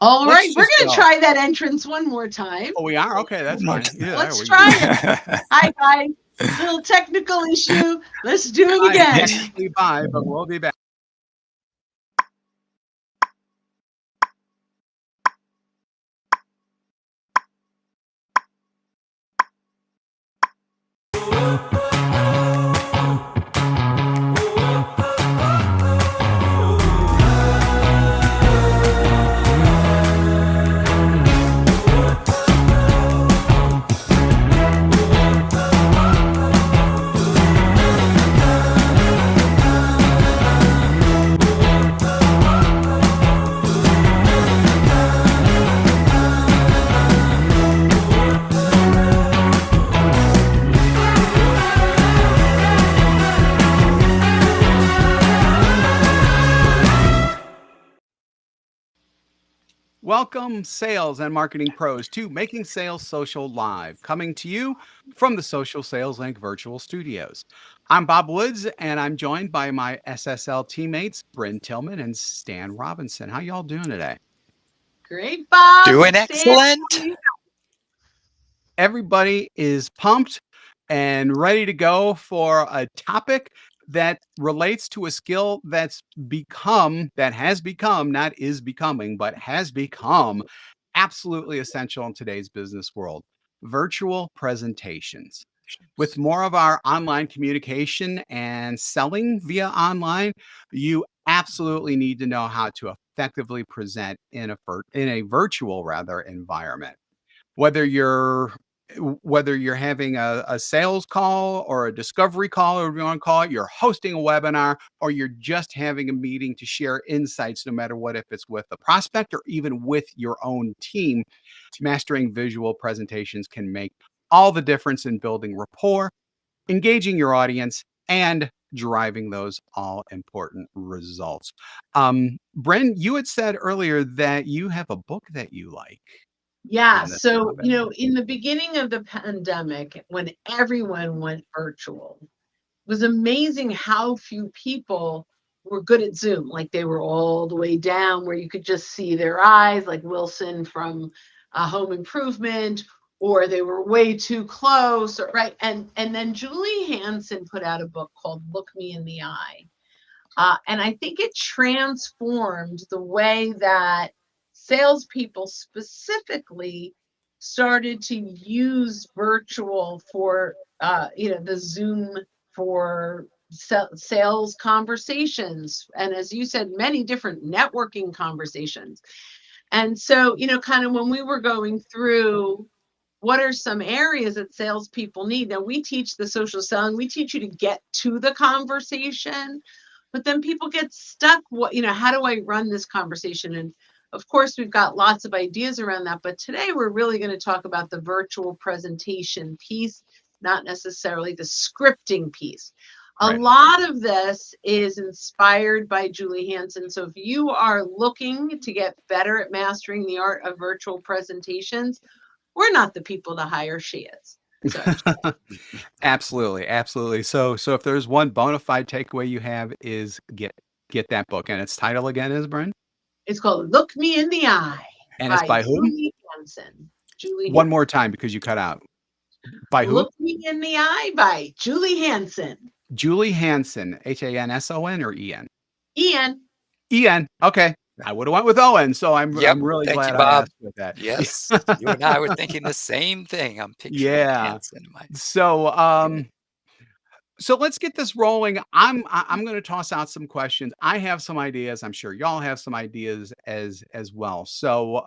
All Let's right, we're just going to go. try that entrance one more time. Oh, we are? Okay, that's One more fine. time. Yeah, there Let's we go. try it. Hi, guys. Little technical issue. Let's do it Bye. again. Bye, but we'll be back. Welcome, sales and marketing pros, to Making Sales Social Live, coming to you from the Social Sales Link virtual studios. I'm Bob Woods, and I'm joined by my SSL teammates, Bryn Tillman and Stan Robinson. How y'all doing today? Great, Bob. Doing Stan. excellent. Everybody is pumped and ready to go for a topic that relates to a skill that has become, not is becoming, but has become absolutely essential in today's business world: virtual presentations. With more of our online communication and selling via online, you absolutely need to know how to effectively present in a virtual environment. Whether you're whether you're having a sales call or a discovery call, or whatever you want to call it, you're hosting a webinar, or you're just having a meeting to share insights, no matter what, if it's with a prospect or even with your own team, mastering visual presentations can make all the difference in building rapport, engaging your audience, and driving those all important results. Bren, you had said earlier that you have a book that you like Yeah. on this So, topic. in the beginning of the pandemic, when everyone went virtual, it was amazing how few people were good at Zoom. Like they were all the way down where you could just see their eyes, like Wilson from Home Improvement, or they were way too close, or, right? And then Julie Hansen put out a book called Look Me in the Eye. And I think it transformed the way that salespeople specifically started to use virtual for, the Zoom for sales conversations. And as you said, many different networking conversations. And so, kind of when we were going through what are some areas that salespeople need. Now, we teach the social selling, we teach you to get to the conversation, but then people get stuck. How do I run this conversation? And of course, we've got lots of ideas around that. But today, we're really going to talk about the virtual presentation piece, not necessarily the scripting piece. A Right. lot of this is inspired by Julie Hansen. So if you are looking to get better at mastering the art of virtual presentations, we're not the people to hire. She is. So Absolutely, absolutely. So if there's one bona fide takeaway you have, is get that book, and its title again is, Brent? it's called Look Me in the Eye And it's by by whom? Julie Hansen. Julie One Hansen. more time, because you cut out. By who? Look Me in the Eye by Julie Hansen. Julie Hansen, Hanson or En? Ian. En. Okay. I would have went with Owen, so Yep. I'm really Thank you, glad I Bob. asked with that. Yes, you and I were thinking the same thing. I'm picturing Yeah. Hanson in my So head. so let's get this rolling. I'm going to toss out some questions. I have some ideas. I'm sure y'all have some ideas as well. So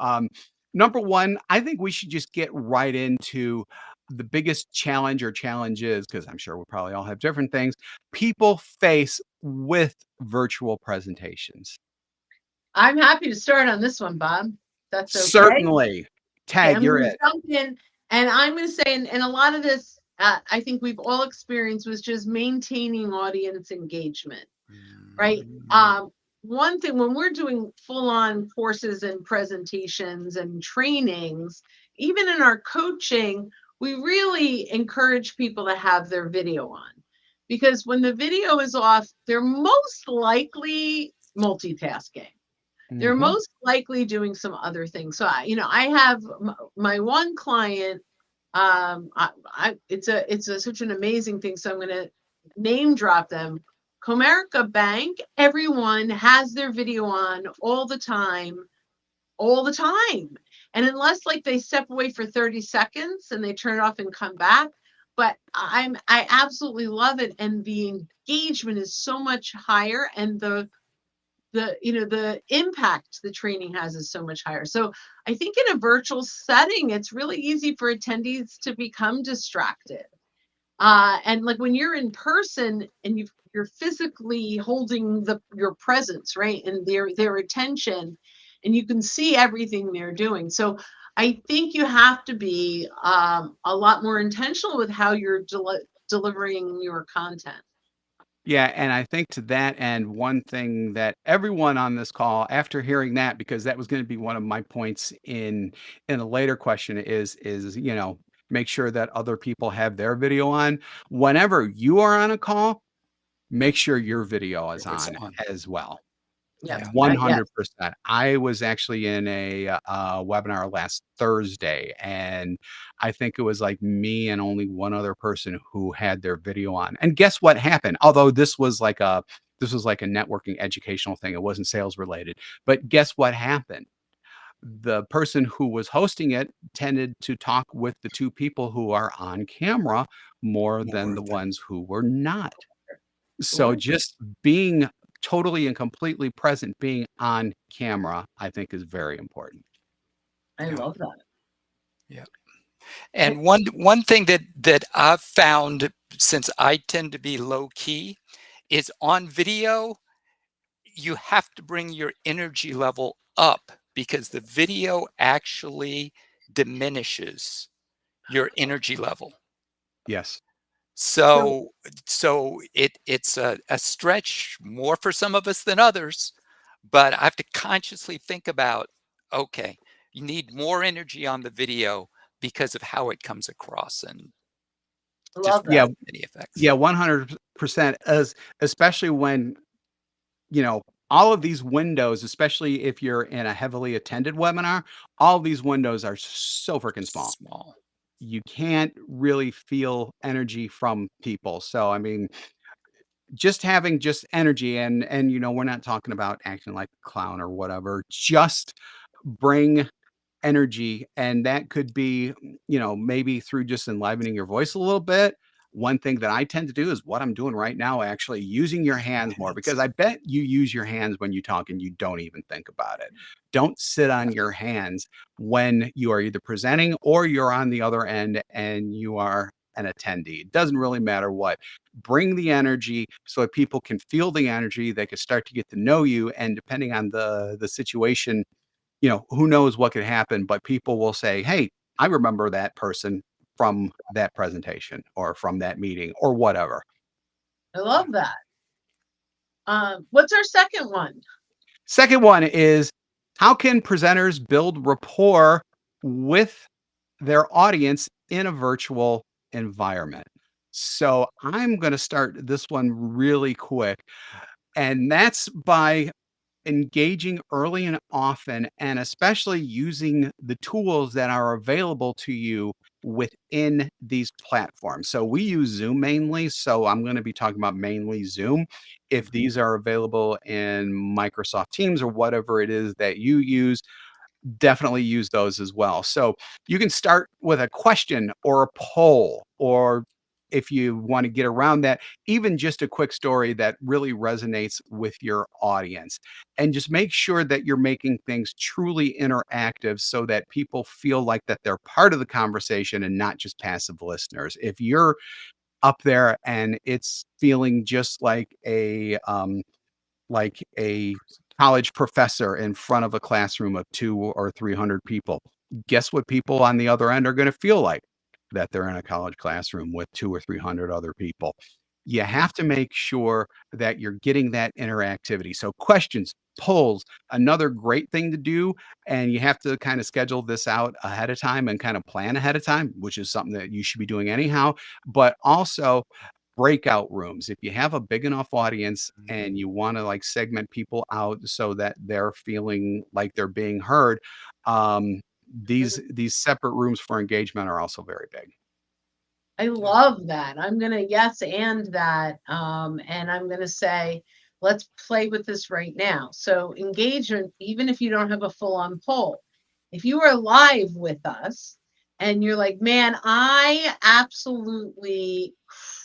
number one, I think we should just get right into the biggest challenge or challenges, because I'm sure we probably all have different things people face with virtual presentations. I'm happy to start on this one, Bob. That's okay. Certainly. Okay, Tag, I'm you're going to it. jump in, and I'm going to say, and a lot of this, I think we've all experienced, was just maintaining audience engagement, right? Mm, One thing when we're doing full-on courses and presentations and trainings, even in our coaching, we really encourage people to have their video on, because when the video is off, they're most likely multitasking. they're Mhm. most likely doing some other things. So I have my one client. It's such an amazing thing. So I'm going to name drop them. Comerica Bank. Everyone has their video on all the time. And unless like they step away for 30 seconds and they turn it off and come back, but I absolutely love it. And the engagement is so much higher, and the impact the training has is so much higher. So I think in a virtual setting, it's really easy for attendees to become distracted. And like when you're in person and you're physically holding your presence, right, and their attention, and you can see everything they're doing. So I think you have to be a lot more intentional with how you're delivering your content. Yeah, and I think to that end, one thing that everyone on this call, after hearing that, because that was gonna be one of my points in a later question is, make sure that other people have their video on. Whenever you are on a call, make sure your video is It was on on. as well. Yep. Yeah. 100%. I was actually in a, webinar last Thursday, and I think it was, like, me and only one other person who had their video on, and guess what happened? Although this was like a networking educational thing, it wasn't sales related, but guess what happened? The person who was hosting it tended to talk with the 2 people who are on camera more than More the than ones who were not. So Sure. just being totally and completely present, being on camera, I think is very important. I yeah. love that. Yeah. And one thing that I've found, since I tend to be low key, is on video, you have to bring your energy level up because the video actually diminishes your energy level. Yes. So So it's a stretch more for some of us than others, but I have to consciously think about, okay, you need more energy on the video because of how it comes across, and I just love Yeah, that. one of many effects. yeah, 100% as especially when, you know, all of these windows, especially if you're in a heavily attended webinar, all these windows are so freaking small. Small. You can't really feel energy from people. So, I mean, just having just energy and we're not talking about acting like a clown or whatever. Just bring energy, and that could be, maybe through just enlivening your voice a little bit. One thing that I tend to do is what I'm doing right now, actually using your hands more, Hands. because I bet you use your hands when you talk and you don't even think about it. Don't sit on your hands when you are either presenting or you're on the other end and you are an attendee. It doesn't really matter what. Bring the energy so that people can feel the energy. They can start to get to know you, and depending on the situation, who knows what could happen, but people will say, "Hey, I remember that person from that presentation or from that meeting or whatever." I Yeah. love that. What's our second one? Second one is, how can presenters build rapport with their audience in a virtual environment? So I'm going to start this one really quick, and that's by engaging early and often, and especially using the tools that are available to you within these platforms. So we use Zoom mainly, so I'm going to be talking about mainly Zoom. If Mhm. these are available in Microsoft Teams or whatever it is that you use, definitely use those as well. So you can start with a question or a poll, or if you want to get around that, even just a quick story that really resonates with your audience. And just make sure that you're making things truly interactive so that people feel like that they're part of the conversation and not just passive listeners. If you're up there and it's feeling just like a college professor in front of a classroom of 2 or 300 people. Guess what people on the other end are gonna feel like? That they're in a college classroom with 2 or 300 other people. You have to make sure that you're getting that interactivity. So questions, polls, another great thing to do, and you have to kinda schedule this out ahead of time and kinda plan ahead of time, which is something that you should be doing anyhow, but also breakout rooms. If you have a big enough audience Mhm. and you wanna, like, segment people out so that they're feeling like they're being heard, um, these separate rooms for engagement are also very big. I Yeah. love that. I'm gonna yes and that, and I'm gonna say, let's play with this right now. So engagement, even if you don't have a full-on poll, if you are live with us and you're like, man, I absolutely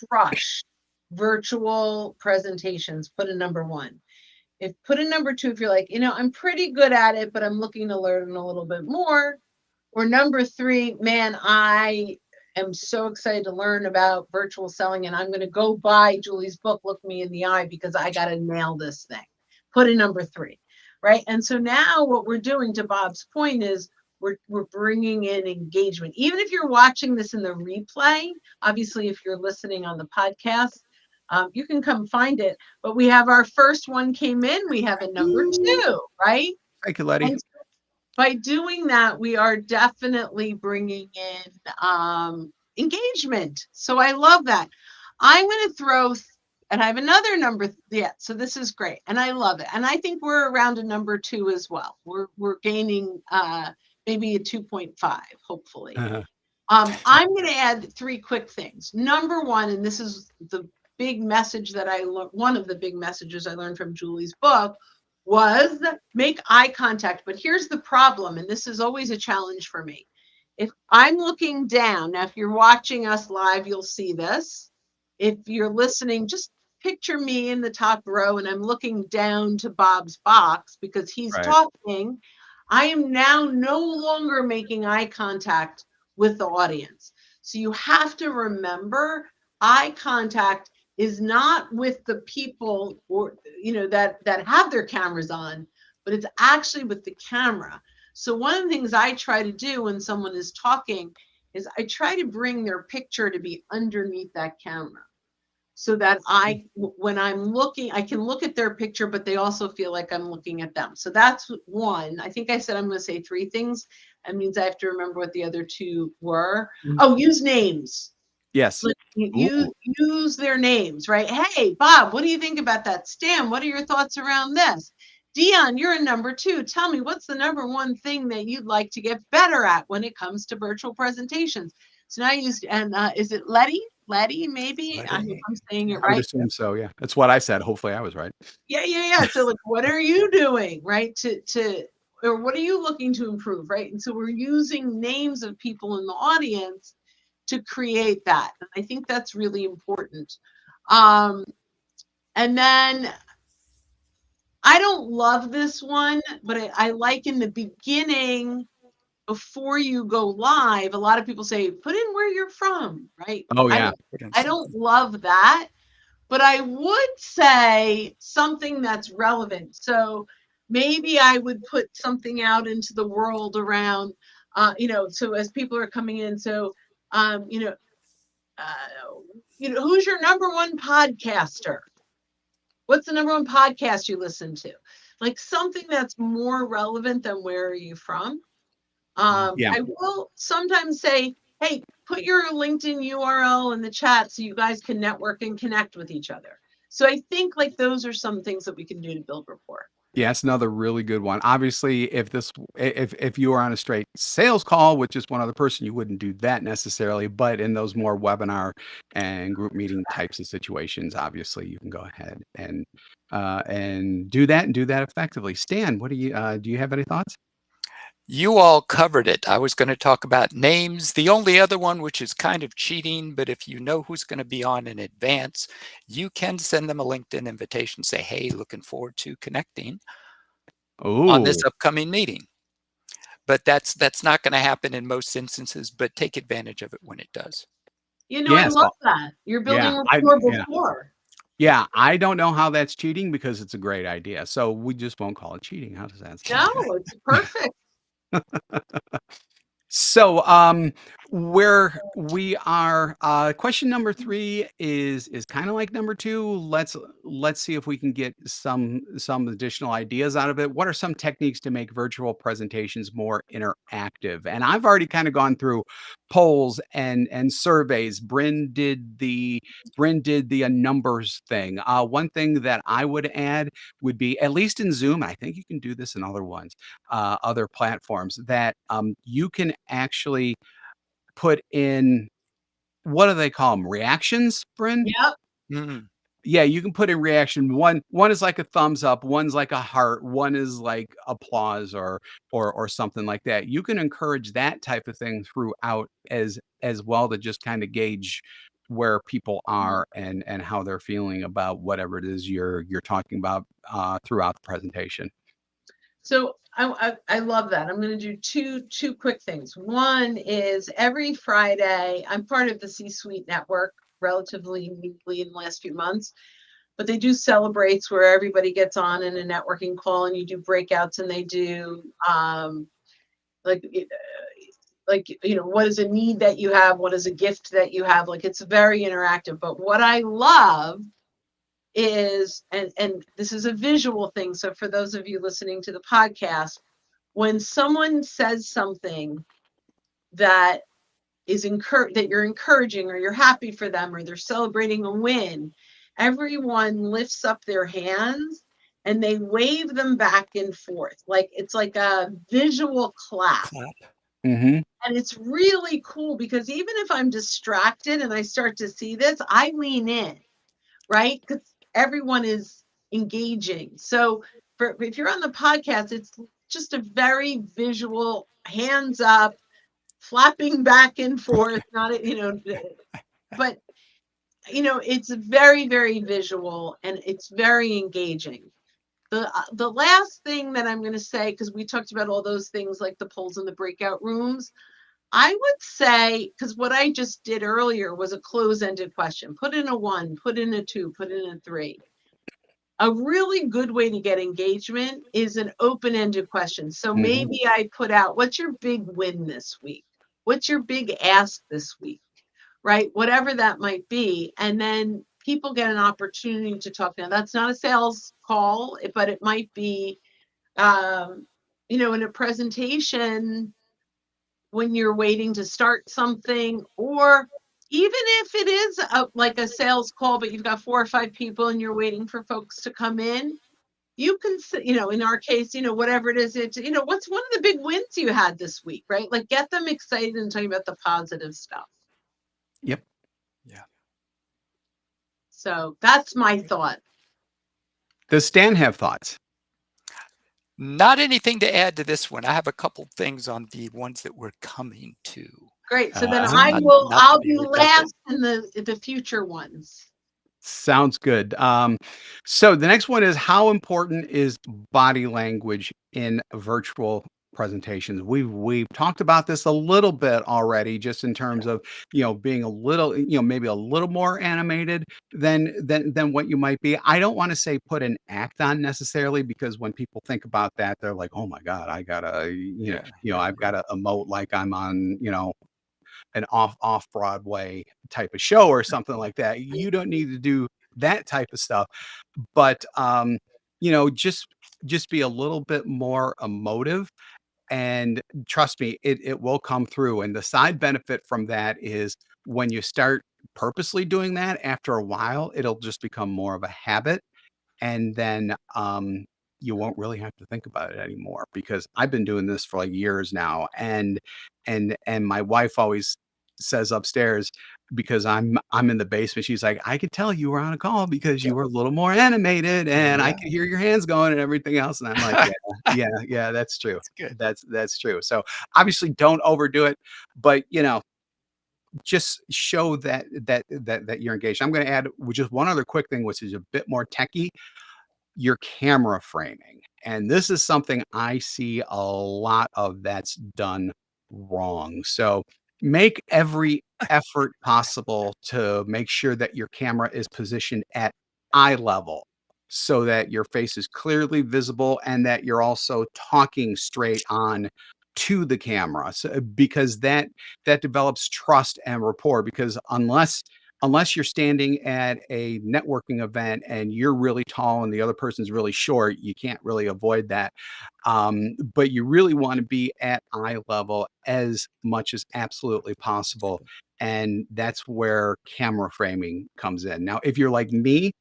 crush virtual presentations, put a number one. If put a number two, if you're like, I'm pretty good at it, but I'm looking to learn a little bit more, or number three, man, I am so excited to learn about virtual selling and I'm going to go buy Julie's book, Look Me in the Eye, because I got to nail this thing. Put in number three, right? And so now what we're doing, to Bob's point, is we're bringing in engagement. Even if you're watching this in the replay, obviously, if you're listening on the podcast, you can come find it. But we have our first one came in. We have a number two, right? Thank you, Letty. And by doing that, we are definitely bringing in engagement. So I love that. I'm going to throw, and I have another number. Yeah, so this is great, and I love it. And I think we're around a number two as well. We're gaining maybe a 2.5, hopefully. I'm going to add three quick things. Number one, and this is the big message that I learned, one of the big messages I learned from Julie's book was make eye contact. But here's the problem, and this is always a challenge for me. If I'm looking down, now if you're watching us live, you'll see this. If you're listening, just picture me in the top row and I'm looking down to Bob's box because he's Right. talking. I am now no longer making eye contact with the audience. So you have to remember eye contact is not with the people or that have their cameras on, but it's actually with the camera. So one of the things I try to do when someone is talking is I try to bring their picture to be underneath that camera so that when I'm looking, I can look at their picture, but they also feel like I'm looking at them. So that's one. I think I said I'm going to say three things. That means I have to remember what the other two were. Oh, use names. Yes. Like, Ooh. use their names, right? Hey, Bob, what do you think about that? Stan, what are your thoughts around this? Dion, you're a number two. Tell me, what's the number one thing that you'd like to get better at when it comes to virtual presentations? So now I used, and is it Letty? Letty, maybe? I hope Letty. I'm saying it I would right. assume so, yeah. That's what I said. Hopefully, I was right. Yeah, yeah, yeah. So like, what are you doing, right? Or what are you looking to improve, right? And so we're using names of people in the audience to create that. And I think that's really important. Um, and then I don't love this one, but I like in the beginning, before you go live, a lot of people say, put in where you're from, right? Oh, I yeah. don't, Put in I don't something. love that. But I would say something that's relevant. So maybe I would put something out into the world around, so as people are coming in, so, um, you know, who's your number one podcaster? What's the number one podcast you listen to? Like something that's more relevant than where are you from? Mhm. Yeah. I will sometimes say, hey, put your LinkedIn URL in the chat so you guys can network and connect with each other. So I think like those are some things that we can do to build rapport. Yeah, it's another really good one. Obviously, if you are on a straight sales call with just one other person, you wouldn't do that necessarily, but in those more webinar and group meeting types of situations, obviously, you can go ahead and do that and do that effectively. Stan, what do you have any thoughts? You all covered it. I was going to talk about names. The only other one, which is kind of cheating, but if you know who's going to be on in advance, you can send them a LinkedIn invitation, say, hey, looking forward to connecting on this Oh, upcoming meeting. But that's not going to happen in most instances, but take advantage of it when it does. I yeah, love so that. You're yeah, building rapport yeah. before. Yeah, I don't know how that's cheating because it's a great idea. So we just won't call it cheating. How does that sound? No, it's perfect. So, Where we are, question number 3 is kind of like number 2. Let's see if we can get some additional ideas out of it. What are some techniques to make virtual presentations more interactive? And I've already kind of gone through polls and surveys. Bryn did the numbers thing. One thing that I would add would be, at least in Zoom, I think you can do this in other ones, other platforms, that you can actually put in, what do they call them? Reactions, Bryn? Yep. Mm, Yeah, you can put in reaction. One is like a thumbs up, one's like a heart, one is like applause or something like that. You can encourage that type of thing throughout as well, to just kind of gauge where people are and how they're feeling about whatever it is you're talking about throughout the presentation. So I love that. I'm going to do two quick things. One is every Friday, I'm part of the C-Suite network relatively newly in the last few months, but they do celebrates where everybody gets on in a networking call and you do breakouts and they do like what is a need that you have, what is a gift that you have, like it's very interactive. But what I love is, and this is a visual thing, so for those of you listening to the podcast, when someone says something that that you're encouraging or you're happy for them or they're celebrating a win, everyone lifts up their hands and they wave them back and forth, like it's like a visual clap. clap. Mhm. And it's really cool because even if I'm distracted and I start to see this, I lean in, right? Because everyone is engaging. So if you're on the podcast, it's just a very visual, hands up, flapping back and forth, not, but, it's very, very visual and it's very engaging. The last thing that I'm going to say, because we talked about all those things like the polls in the breakout rooms, I would say, because what I just did earlier was a close-ended question. Put in a 1, put in a 2, put in a 3. A really good way to get engagement is an open-ended question. So Mhm. maybe I put out, what's your big win this week? What's your big ask this week? Right? Whatever that might be. And then people get an opportunity to talk. Now, that's not a sales call, but it might be, in a presentation when you're waiting to start something, or even if it is like a sales call, but you've got 4 or 5 people and you're waiting for folks to come in, you can, in our case, whatever it is, what's one of the big wins you had this week, right? Like get them excited and talking about the positive stuff. Yep. Yeah. So that's my thought. Does Stan have thoughts? Not anything to add to this one. I have a couple things on the ones that we're coming to. Great. So then So Ah. not to I'll be be redundant. last in the future ones. Sounds good. So the next one is, how important is body language in virtual presentations? We've talked about this a little bit already, just in terms of, being a little, maybe a little more animated than what you might be. I don't want to say put an act on necessarily, because when people think about that, they're like, oh my God, I gotta, Yeah. I've got to emote like I'm on, an off Broadway type of show or something like that. You don't need to do that type of stuff, but you know, just just be a little bit more emotive, and trust me, it will come through. And the side benefit from that is, when you start purposely doing that, after a while, it'll just become more of a habit, and then you won't really have to think about it anymore, because I've been doing this for like years now, and my wife always says upstairs, because I'm in the basement, she's like, I could tell you were on a call because you were a little more animated and I Yeah. could hear your hands going and everything else, and I'm like, yeah, yeah, that's true. It's good. That's true. So obviously don't overdo it, but just show that you're engaged. I'm going to add just one other quick thing, which is a bit more techy: your camera framing. And this is something I see a lot of that's done wrong. So make every effort possible to make sure that your camera is positioned at eye level, so that your face is clearly visible and that you're also talking straight on to the camera, so, because that develops trust and rapport, because unless you're standing at a networking event and you're really tall and the other person's really short, you can't really avoid that. But you really want to be at eye level as much as absolutely possible. And that's where camera framing comes in. Now, if you're like me,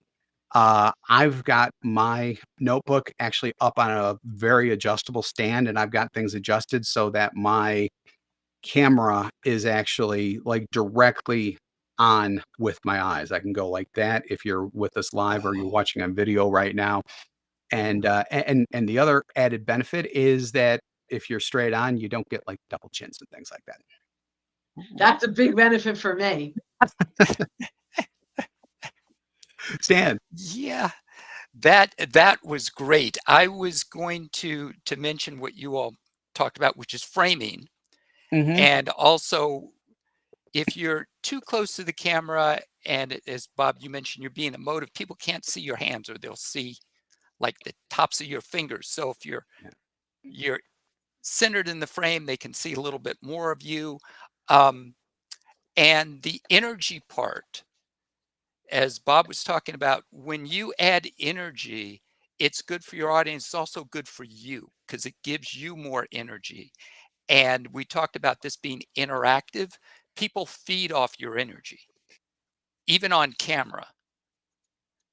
I've got my notebook actually up on a very adjustable stand, and I've got things adjusted so that my camera is actually, like, directly on with my eyes. I can go like that if you're with us live or you're Oh, watching on video right now. And the other added benefit is that if you're straight on, you don't get, like, double chins and things like that. ooh, That's a big benefit for me. Stan. yeah. That was great. I was going to mention what you all talked about, which is framing, Mhm. and also if you're too close to the camera, and as Bob you mentioned, you're being emotive, people can't see your hands, or they'll see like the tops of your fingers. So if Yeah. you're centered in the frame, they can see a little bit more of you. Um, and the energy part, as Bob was talking about, when you add energy, it's good for your audience. It's also good for you because it gives you more energy. And we talked about this being interactive. People feed off your energy, even on camera.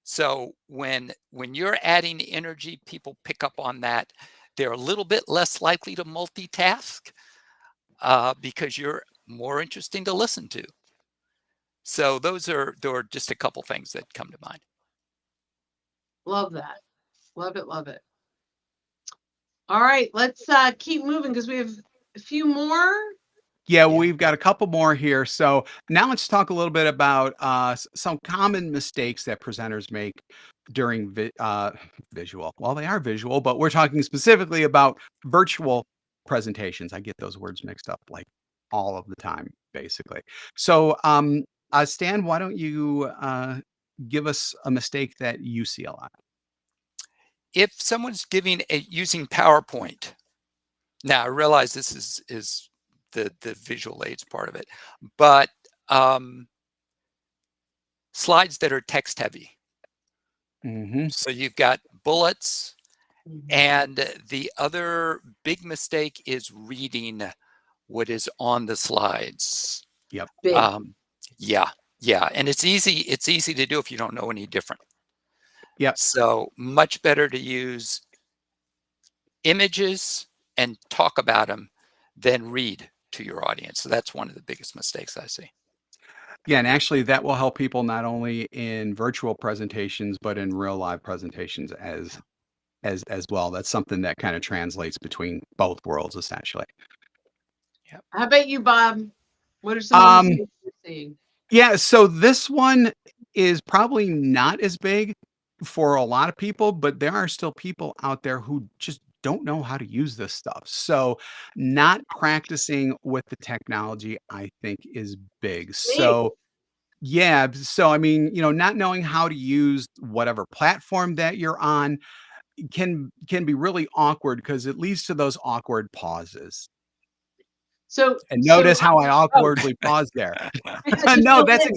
So when you're adding energy, people pick up on that. They're a little bit less likely to multitask because you're more interesting to listen to. So there are just a couple things that come to mind. Love that. Love it, love it. All right, let's keep moving because we have a few more. Yeah, Yeah. we've got a couple more here. So now let's talk a little bit about some common mistakes that presenters make during visual. Well, they are visual, but we're talking specifically about virtual presentations. I get those words mixed up like all of the time, basically. So, Stan, why don't you give us a mistake that you see a lot? If someone's using PowerPoint, now I realize this is the visual aids part of it, but um, slides that are text heavy. Hmm. So you've got bullets, Mhm. and the other big mistake is reading what is on the slides. Yep. Big. Um, yeah, yeah, and it's easy to do if you don't know any different. Yep. So much better to use images and talk about them than read to your audience. So that's one of the biggest mistakes I see. Yeah, and actually that will help people not only in virtual presentations, but in real live presentations as well. That's something that kind of translates between both worlds essentially. Yeah. How about you, Bob? What are some of the Um, mistakes you're seeing? yeah, so this one is probably not as big for a lot of people, but there are still people out there who just don't know how to use this stuff. So not practicing with the technology, I think, is big. Big. So yeah, so I mean, not knowing how to use whatever platform that you're on can be really awkward because it leads to those awkward pauses. So, And so, notice how I oh, awkwardly paused there. I just No, filled that's in.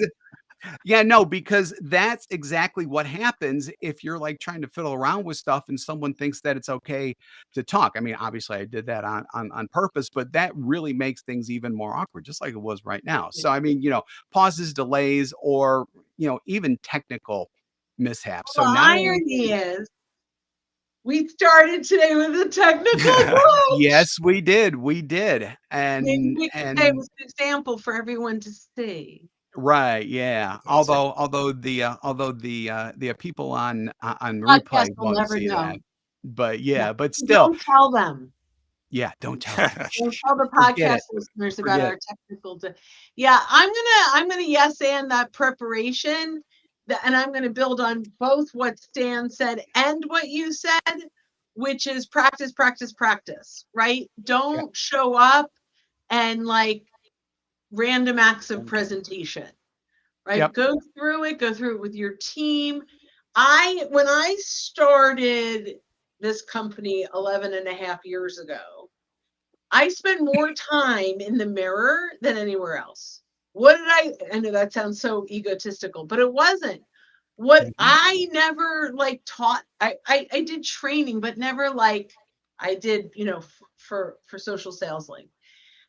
yeah, no, because that's exactly what happens if you're, like, trying to fiddle around with stuff and someone thinks that it's okay to talk. I mean, obviously, I did that on purpose, but that really makes things even more awkward, just like it was right now. So, I mean, pauses, delays, or, even technical mishaps. The So not only irony is, we started today with a technical glitch. yes, we did, Maybe and we could say it and was an example for everyone to see. right, yeah. That's right. Although the people on Podcast replay will won't never see that. know. But No, yeah, but still, don't tell them. yeah, don't tell them. Don't tell the Forget it, podcast listeners about forget it. our technical yeah, I'm gonna yes and that preparation, and I'm gonna build on both what Stan said and what you said, which is practice, practice, practice, right? Yeah, Don't show up and like random acts of Okay. presentation, right? yep, Go through it with your team. When I started this company 11 and a half years ago, I spend more time in the mirror than anywhere else. I know that sounds so egotistical, but it wasn't. What Mhm. I never like taught, I did training, but never like I did, for social sales link.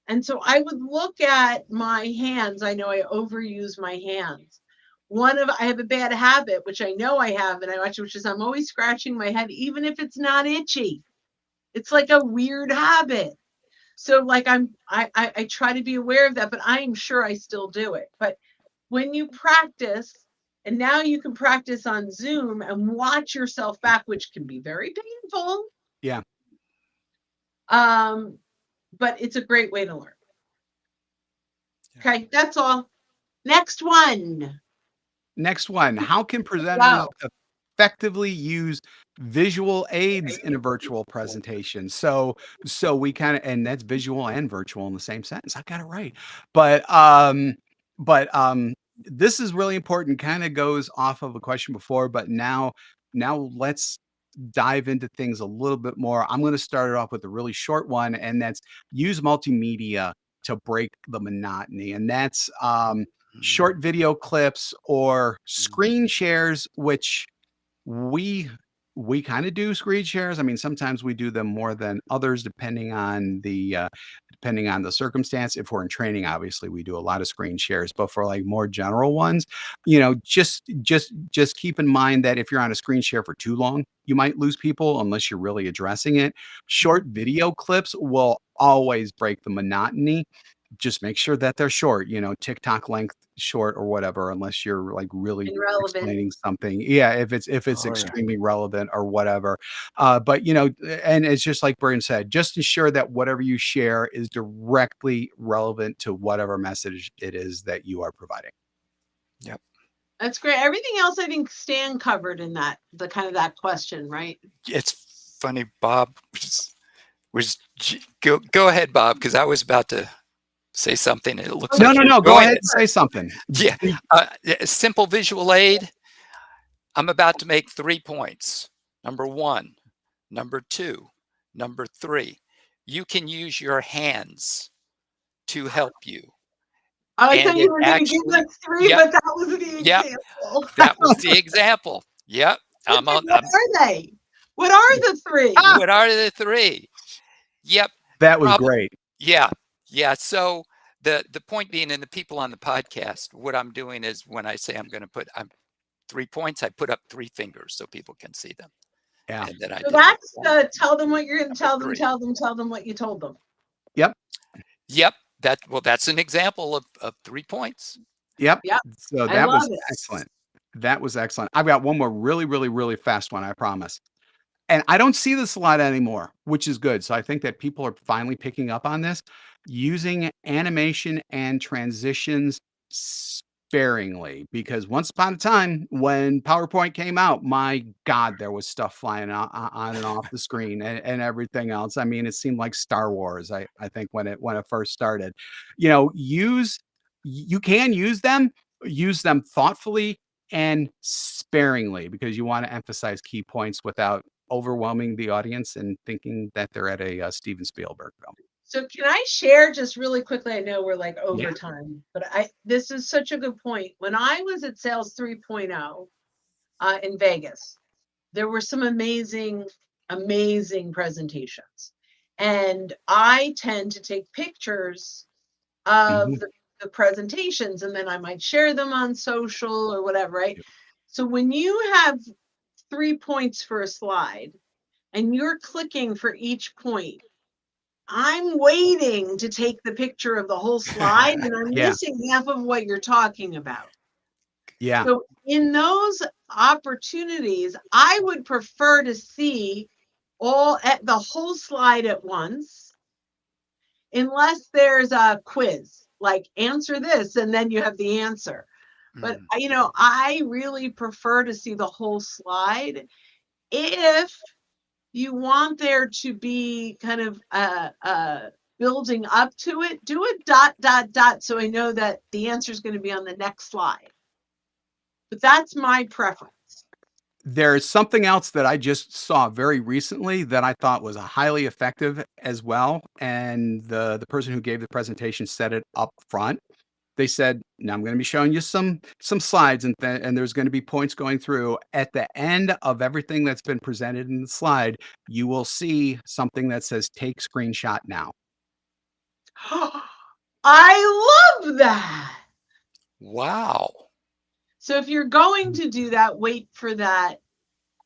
And so I would look at my hands. I know I overuse my hands. I have a bad habit, which I know I have, and I watch, which is I'm always scratching my head, even if it's not itchy. It's like a weird habit. So like I try to be aware of that, but I am sure I still do it. But when you practice, and now you can practice on Zoom and watch yourself back, which can be very painful. Yeah. Um, but it's a great way to learn. Yeah. Okay, that's all. Next one. Next one. How can presenters Wow. effectively use visual aids in a virtual presentation? So we kind of, and that's visual and virtual in the same sentence. I got it right. But but this is really important. Kind of goes off of a question before, but now let's dive into things a little bit more. I'm going to start it off with a really short one, and that's use multimedia to break the monotony. And that's Mm, short video clips or screen shares, which we we kind of do screen shares. I mean, sometimes we do them more than others, depending on the circumstance. If we're in training, obviously we do a lot of screen shares, but for like more general ones, just keep in mind that if you're on a screen share for too long, you might lose people unless you're really addressing it. Short video clips will always break the monotony. Just make sure that they're short, TikTok length short or whatever, unless you're like really Irrelevant. explaining something. Yeah, if it's oh yeah. extremely relevant or whatever. But and it's just like Brian said, just ensure that whatever you share is directly relevant to whatever message it is that you are providing. Yep. That's great. Everything else I think Stan covered in the kind of that question, right? It's funny, Bob. Go ahead, Bob, because I was about to say something. And it looks Oh, No, like no, you're no. go Go ahead ahead. and say something. Yeah. Simple visual aid. I'm about to make 3 points. Number one, number two, number three. You can use your hands to help you. I thought And you it were going to give actually, us three, yep, but that was the yep, example. that was the example. Yep. I'm on. What are they? What are the three? Ah, What are the three? Yep. that was Probably. great. Yeah. Yeah. So the point being, and the people on the podcast, what I'm doing is when I say I'm going to put 3 points, I put up three fingers so people can see them. Yeah. And then I So did number that's one, tell them what you're going to number tell them, three. tell them what you told them. Yep. Yep. That's an example of 3 points. Yep. Yep. So I that love was it. excellent. That was excellent. I've got one more really, really, really fast one, I promise. And I don't see this a lot anymore, which is good. So I think that people are finally picking up on this, using animation and transitions sparingly. Because once upon a time, when PowerPoint came out, my God, there was stuff flying on and off the screen and everything else. I mean, it seemed like Star Wars. I think when it first started, you can use them thoughtfully and sparingly because you want to emphasize key points without overwhelming the audience and thinking that they're at a Steven Spielberg film. So can I share just really quickly? I know we're like over Yeah. time, but this is such a good point. When I was at Sales 3.0 in Vegas, there were some amazing presentations. And I tend to take pictures of Mhm. the presentations and then I might share them on social or whatever, right? Yep. So when you have 3 points for a slide and you're clicking for each point, I'm waiting to take the picture of the whole slide and I'm Yeah. missing half of what you're talking about. Yeah. So in those opportunities, I would prefer to see all at the whole slide at once, unless there's a quiz, like answer this and then you have the answer. But Mm, I really prefer to see the whole slide. If you want there to be kind of building up to it, do it dot dot dot so I know that the answer is going to be on the next slide. But that's my preference. There's something else that I just saw very recently that I thought was a highly effective as well, and the person who gave the presentation said it up front. They said, "Now I'm gonna be showing you some slides and there's gonna be points going through. At the end of everything that's been presented in the slide, you will see something that says, 'Take screenshot now.'" I love that. Wow. So if you're going to do that, wait for that.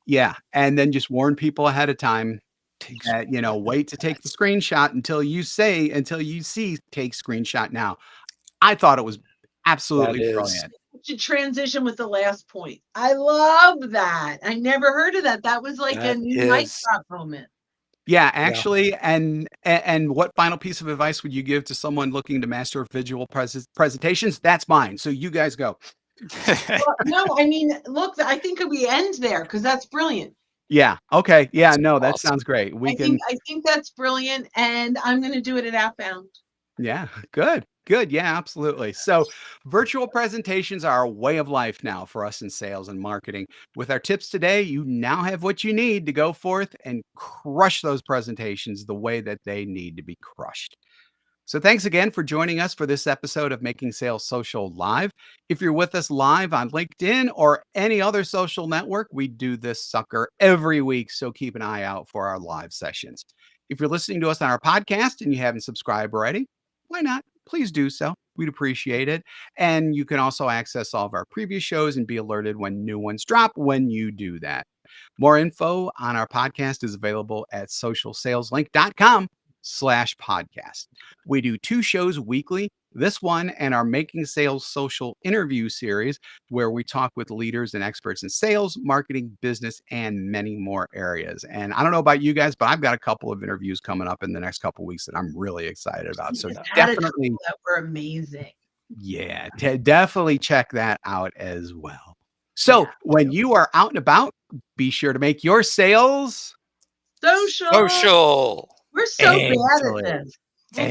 Yeah, and then just warn people ahead of time Takes that, wait to take the that's screenshot until you see, "Take screenshot now." I thought it was that absolutely is brilliant. To transition with the last point. I love that. I never heard of that. That was like a that new mic is drop moment. Yeah, yeah. actually, and what final piece of advice would you give to someone looking to master visual presentations? That's mine, so you guys go. Well, no, I mean, look, I think we end there because that's brilliant. Yeah, okay, yeah, That's no, that awesome. sounds great. We I can think I think that's brilliant, and I'm gonna do it at Outbound. Yeah, good, good, yeah, absolutely. So, virtual presentations are a way of life now for us in sales and marketing. With our tips today, you now have what you need to go forth and crush those presentations the way that they need to be crushed. So thanks again for joining us for this episode of Making Sales Social Live. If you're with us live on LinkedIn or any other social network, we do this sucker every week, so keep an eye out for our live sessions. If you're listening to us on our podcast and you haven't subscribed already, why not? Please do so. We'd appreciate it. And you can also access all of our previous shows and be alerted when new ones drop when you do that. More info on our podcast is available at socialsaleslink.com/podcast. We do 2 shows weekly, this one and our Making Sales Social interview series, where we talk with leaders and experts in sales, marketing, business, and many more areas. And I don't know about you guys, but I've got a couple of interviews coming up in the next couple of weeks that I'm really excited about. We So just had a definitely, couple that were amazing. yeah, definitely check that out as well. So Yeah. when you are out and about, be sure to make your sales Social. Social. We're so bad at excellent. this. We'll get